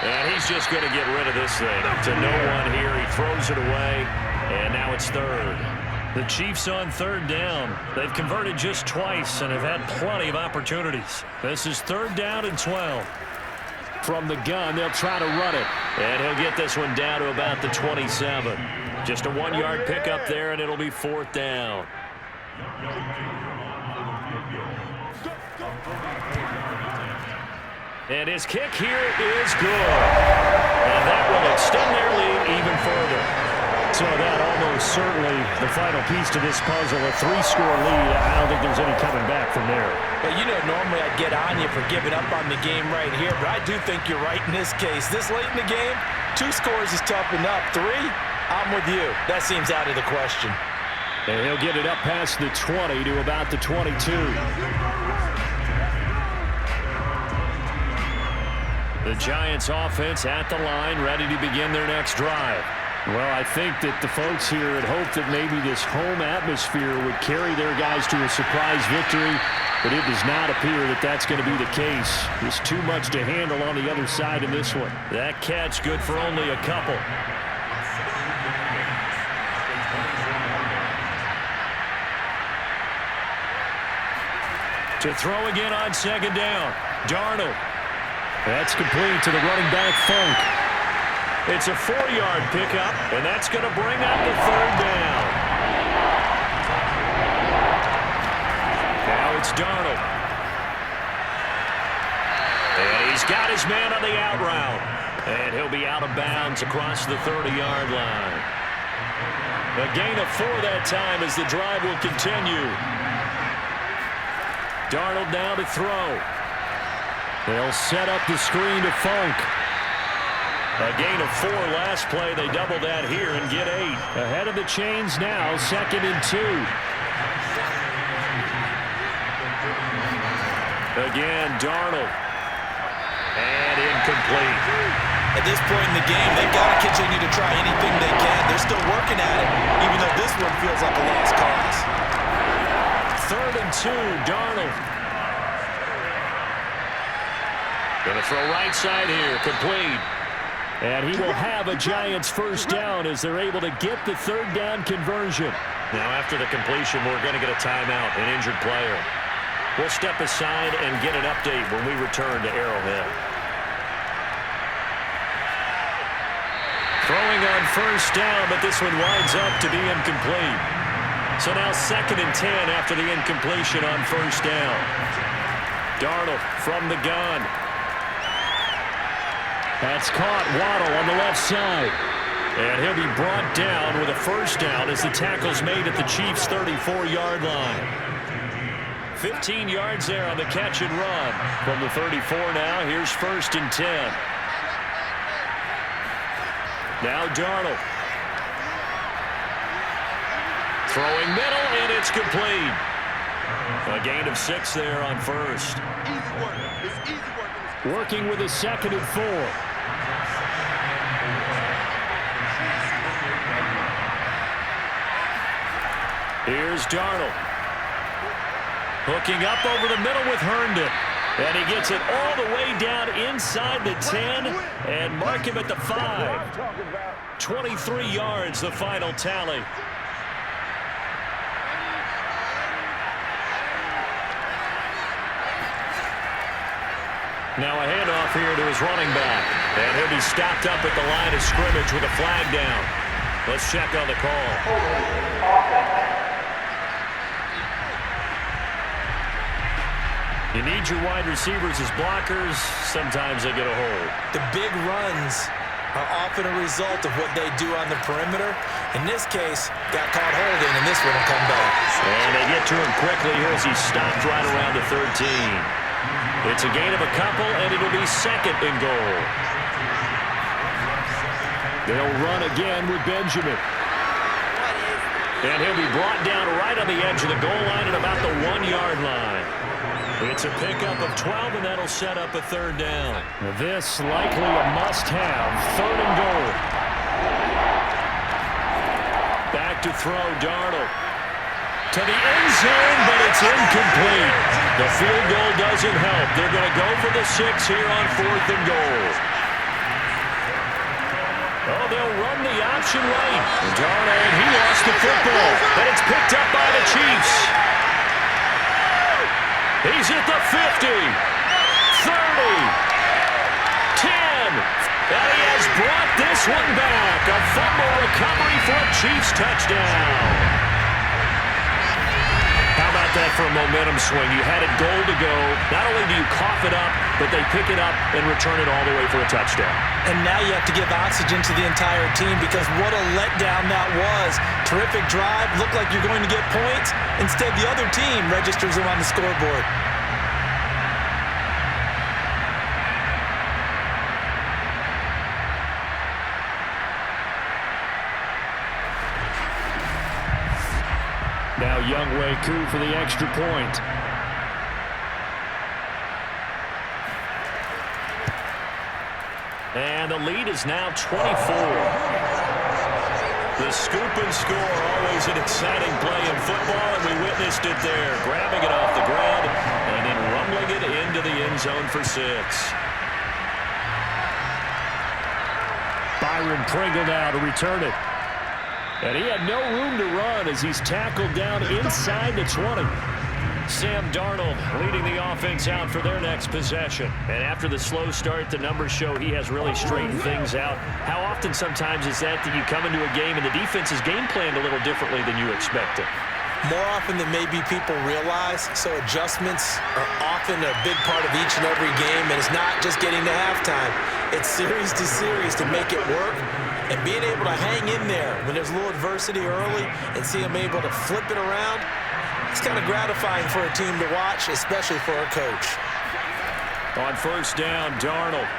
[SPEAKER 2] And he's just going to get rid of this thing. To no one here. He throws it away. And now it's 3rd. The Chiefs on 3rd down. They've converted just twice and have had plenty of opportunities. This is 3rd down and 12. From the gun, they'll try to run it. And he'll get this one down to about the 27. Just a 1-yard pickup there, and it'll be 4th down. And his kick here is good. And that will extend their lead even further. So that almost certainly the final piece to this puzzle, a 3-score lead. I don't think there's any coming back from there.
[SPEAKER 3] Well, you know, normally I'd get on you for giving up on the game right here, but I do think you're right in this case. This late in the game, 2 scores is tough enough. 3, I'm with you. That seems out of the question.
[SPEAKER 4] And he'll get it up past the 20 to about the 22. The Giants offense at the line, ready to begin their next drive. Well, I think that the folks here had hoped that maybe this home atmosphere would carry their guys to a surprise victory, but it does not appear that that's going to be the case. There's too much to handle on the other side in this one.
[SPEAKER 2] That catch good for only a couple. To throw again on second down. Darnold.
[SPEAKER 4] That's complete to the running back, Funk.
[SPEAKER 2] It's a 4-yard pickup, and that's going to bring up the third down. Now it's Darnold. And he's got his man on the out route. And he'll be out of bounds across the 30-yard line. A gain of 4 that time as the drive will continue. Darnold now to throw.
[SPEAKER 4] They'll set up the screen to Funk.
[SPEAKER 2] A gain of 4 last play. They double that here and get 8.
[SPEAKER 4] Ahead of the chains now, 2nd and 2.
[SPEAKER 2] Again, Darnold. And incomplete.
[SPEAKER 3] At this point in the game, they've got to continue to try anything they can. They're still working at it, even though this one feels like a lost cause.
[SPEAKER 2] 3rd and 2, Darnold. Going to throw right side here, complete.
[SPEAKER 4] And he will have a Giants first down as they're able to get the 3rd down conversion.
[SPEAKER 2] Now after the completion, we're going to get a timeout, an injured player. We'll step aside and get an update when we return to Arrowhead. Throwing on first down, but this one winds up to be incomplete. So now 2nd and 10 after the incompletion on first down. Darnold from the gun.
[SPEAKER 4] That's caught. Waddle on the left side.
[SPEAKER 2] And he'll be brought down with a first down as the tackle's made at the Chiefs' 34-yard line. 15 yards there on the catch and run. From the 34 now, here's 1st and 10. Now Darnold. Throwing middle, and it's complete. A gain of 6 there on first.
[SPEAKER 5] Easy work. It's easy work.
[SPEAKER 4] Working with a 2nd and 4.
[SPEAKER 2] Here's Darnold. Hooking up over the middle with Herndon. And he gets it all the way down inside the 10 and mark him at the 5. 23 yards, the final tally. Now a handoff here to his running back. And he'll be stopped up at the line of scrimmage with a flag down. Let's check on the call. You need your wide receivers as blockers. Sometimes they get a hold.
[SPEAKER 3] The big runs are often a result of what they do on the perimeter. In this case, got caught holding, and this one will come back.
[SPEAKER 2] And they get to him quickly here as he's stopped right around the 13. It's a gain of a couple, and it'll be 2nd and goal.
[SPEAKER 4] They'll run again with Benjamin.
[SPEAKER 2] And he'll be brought down right on the edge of the goal line at about the 1-yard line. It's a pickup of 12, and that'll set up a 3rd down.
[SPEAKER 4] This likely a must-have. 3rd and goal.
[SPEAKER 2] Back to throw, Darnold. To the end zone, but it's incomplete. The field goal doesn't help. They're going to go for the 6 here on 4th and goal. Oh, they'll run the option right. Darnold, he lost the football, and it's picked up by the Chiefs. He's at the 50, 30, 10, and he has brought this one back. A fumble recovery for a Chiefs touchdown. How about that for a momentum swing? You had it goal to go. Not only do you cough it up, but they pick it up and return it all the way for a touchdown.
[SPEAKER 3] And now you have to give oxygen to the entire team because what a letdown that was. Terrific drive. Looked like you're going to get points. Instead, the other team registers them on the scoreboard.
[SPEAKER 4] Now Younghoe Koo for the extra point.
[SPEAKER 2] And the lead is now 24. The scoop and score, always an exciting play in football, and we witnessed it there. Grabbing it off the ground and then rumbling it into the end zone for 6.
[SPEAKER 4] Byron Pringle now to return it. And he had no room to run as he's tackled down inside the 20.
[SPEAKER 2] Sam Darnold leading the offense out for their next possession.
[SPEAKER 4] And after the slow start, the numbers show he has really straightened things out. How often sometimes is that you come into a game and the defense is game planned a little differently than you expected?
[SPEAKER 3] More often than maybe people realize, so adjustments are often a big part of each and every game, and it's not just getting to halftime. It's series to series to make it work, and being able to hang in there when there's a little adversity early and see them able to flip it around, it's kind of gratifying for a team to watch, especially for a coach.
[SPEAKER 2] On first down, Darnold.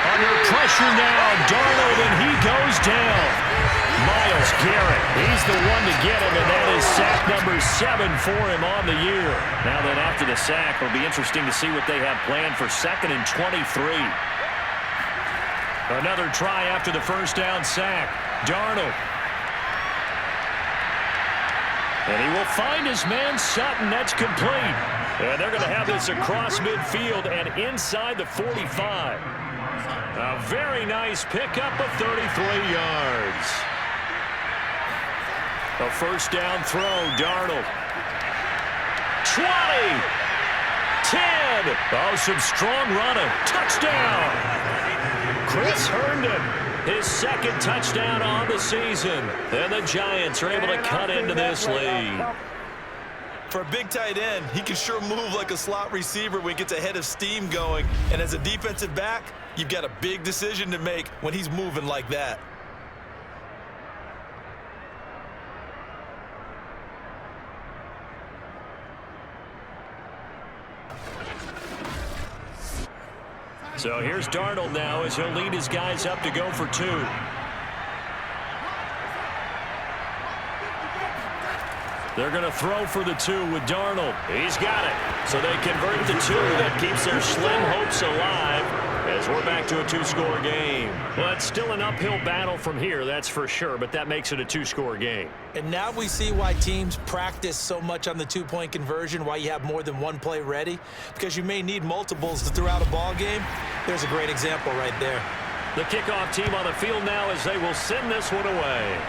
[SPEAKER 2] Under pressure now, Darnold, and he goes down. Myles Garrett, he's the one to get him, and that is sack number 7 for him on the year.
[SPEAKER 4] Now then, after the sack, it'll be interesting to see what they have planned for 2nd and 23.
[SPEAKER 2] Another try after the first down sack. Darnold.
[SPEAKER 4] And he will find his man Sutton. That's complete. And they're going to have this across midfield and inside the 45.
[SPEAKER 2] A very nice pickup of 33 yards.
[SPEAKER 4] A first down throw, Darnold.
[SPEAKER 2] 20. 10.
[SPEAKER 4] Oh, some strong running. Touchdown. Chris Herndon.
[SPEAKER 2] His 2nd touchdown on the season. And the Giants are able to cut into this lead.
[SPEAKER 7] For a big tight end, he can sure move like a slot receiver when he gets a head of steam going. And as a defensive back, you've got a big decision to make when he's moving like that.
[SPEAKER 2] So here's Darnold now as he'll lead his guys up to go for 2.
[SPEAKER 4] They're going to throw for the 2 with Darnold.
[SPEAKER 2] He's got it. So they convert the 2. That keeps their slim hopes alive as we're back to a 2-score game.
[SPEAKER 4] Well, it's still an uphill battle from here, that's for sure, but that makes it a 2-score game.
[SPEAKER 3] And now we see why teams practice so much on the 2-point conversion, why you have more than one play ready, because you may need multiples throughout a ball game. There's a great example right there.
[SPEAKER 4] The kickoff team on the field now as they will send this one away.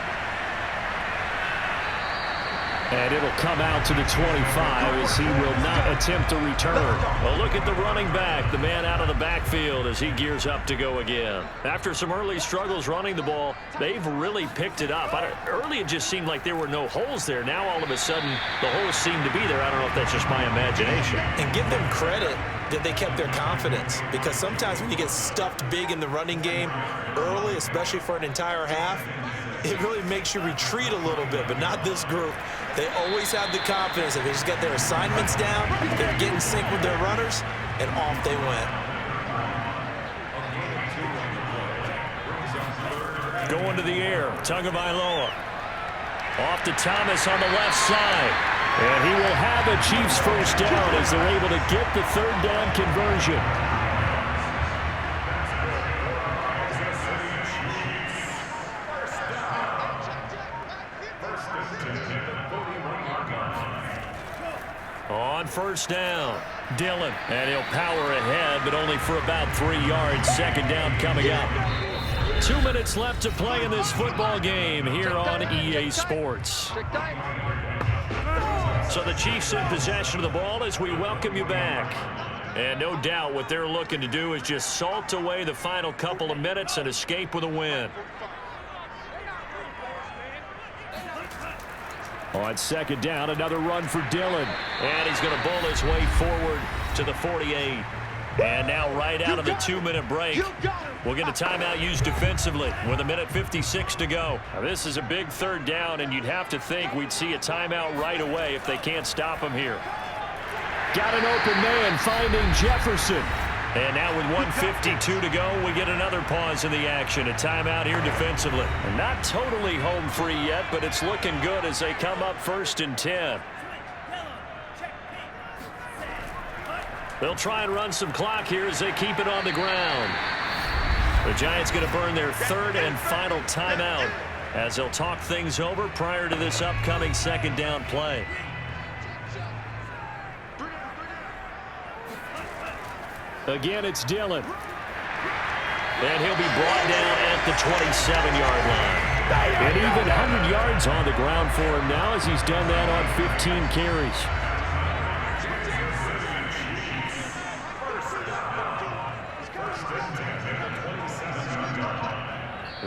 [SPEAKER 4] And it'll come out to the 25 as he will not attempt to return. Well, look at the running back, the man out of the backfield as he gears up to go again. After some early struggles running the ball, they've really picked it up. Early it just seemed like there were no holes there. Now all of a sudden the holes seem to be there. I don't know if that's just my imagination.
[SPEAKER 3] And give them credit that they kept their confidence, because sometimes when you get stuffed big in the running game early, especially for an entire half, it really makes you retreat a little bit, but not this group. They always have the confidence that they just got their assignments down, they're getting sync with their runners, and off they went.
[SPEAKER 4] Going to the air, Tagovailoa. Off to Thomas on the left side. And he will have a Chiefs first down as they're able to get the 3rd down conversion. On first down, Dillon. And he'll power ahead, but only for about 3 yards. 2nd down coming up. 2 minutes left to play in this football game here on EA Sports. So the Chiefs in possession of the ball as we welcome you back. And no doubt what they're looking to do is just salt away the final couple of minutes and escape with a win. On 2nd down, another run for Dillon. And he's going to bull his way forward to the 48. And now right out of the 2-minute break, we'll get a timeout used defensively with 1:56 to go. Now, this is a big 3rd down, and you'd have to think we'd see a timeout right away if they can't stop him here. Got an open man finding Jefferson.
[SPEAKER 2] And now with 1:52 to go, we get another pause in the action. A timeout here defensively. And not totally home free yet, but it's looking good as they come up 1st and 10. They'll try and run some clock here as they keep it on the ground. The Giants going to burn their 3rd and final timeout as they'll talk things over prior to this upcoming 2nd down play.
[SPEAKER 4] Again, it's Dillon.
[SPEAKER 2] And he'll be brought down at the 27-yard line.
[SPEAKER 4] And even 100 yards on the ground for him now as he's done that on 15 carries.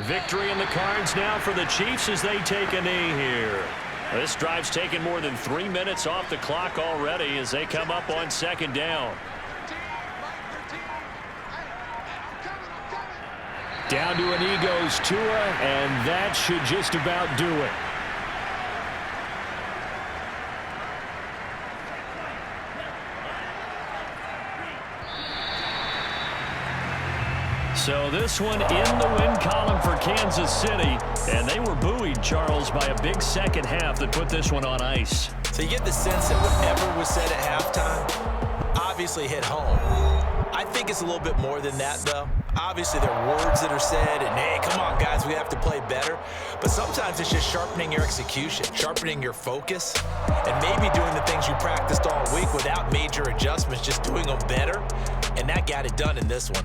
[SPEAKER 2] Victory in the cards now for the Chiefs as they take a knee here. This drive's taken more than 3 minutes off the clock already as they come up on 2nd down.
[SPEAKER 4] Down to a knee goes Tua, and that should just about do it.
[SPEAKER 2] So this one in the win column for Kansas City, and they were buoyed, Charles, by a big second half that put this one on ice.
[SPEAKER 3] So you get the sense that whatever was said at halftime obviously hit home. I think it's a little bit more than that, though. Obviously, there are words that are said, and, hey, come on, guys, we have to play better. But sometimes it's just sharpening your execution, sharpening your focus, and maybe doing the things you practiced all week without major adjustments, just doing them better. And that got it done in this one.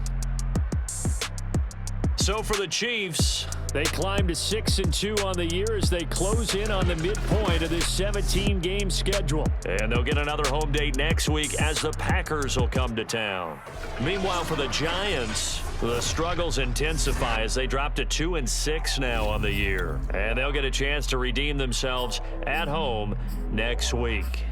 [SPEAKER 2] So for the Chiefs,
[SPEAKER 4] they climb to 6-2 on the year as they close in on the midpoint of this 17-game schedule.
[SPEAKER 2] And they'll get another home date next week as the Packers will come to town. Meanwhile, for the Giants, the struggles intensify as they drop to 2-6 now on the year. And they'll get a chance to redeem themselves at home next week.